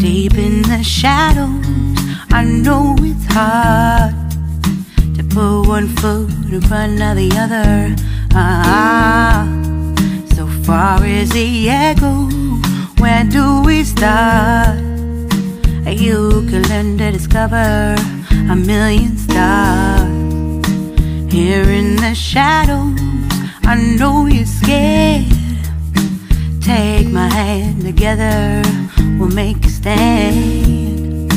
deep in the shadows. I know it's hard to put one foot in front of the other. So far as the echo, where do we start? You can learn to discover a million stars. Here in the shadows, I know you're scared. Take my hand, together we'll make a stand.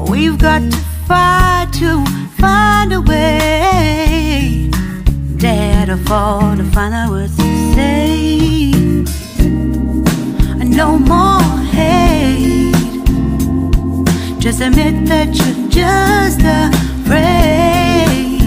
We've got to fight to find a way. Dare to fall to find out what to say. No more hate. Just admit that you're just afraid.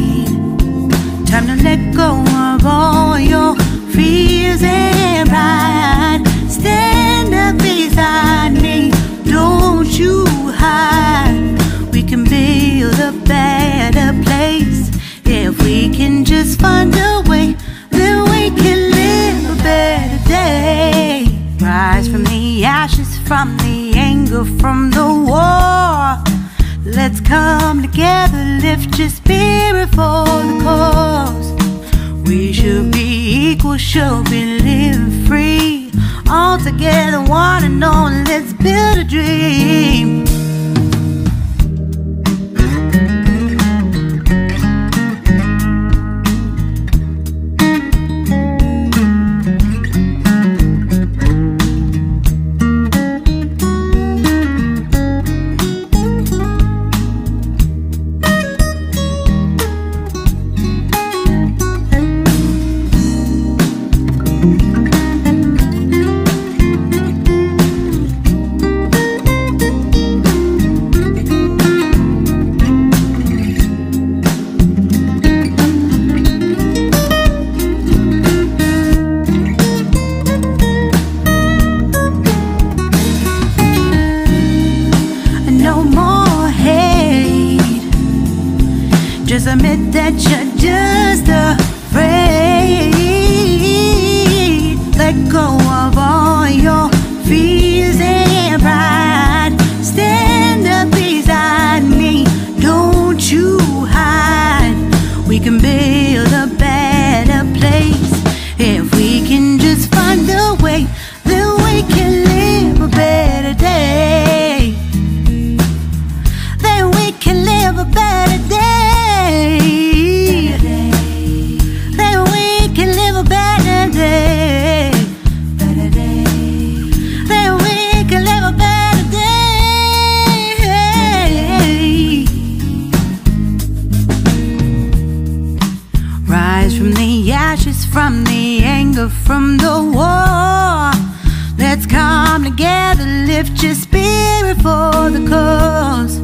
Time to let go of all your fears and pride. Stand up beside me, don't you hide. We can build a better place. If we can just find a way, then we can live a better day. Rise from the ashes, from the anger, from the war. Let's come together, lift your spirit for the cause. We should be equal, should be living free. All together, one and all, let's build a dream. Just admit that you're just afraid. Let go of all your fears and pride. Stand up beside me, don't you hide. We can build a better place. If we can just find a way, then we can live a better day. Then we can live a better day. Then we can live a better day. Then we can live a better day. Rise from the ashes, from the anger, from the war. Let's come together, lift your spirit for the cause.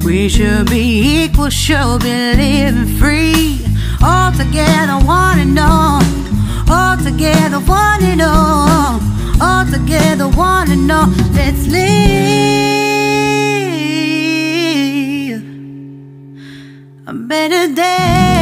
We should be equal, should be living free. All together, one and all. All together, one and all. All together, one and all. Let's live a better day.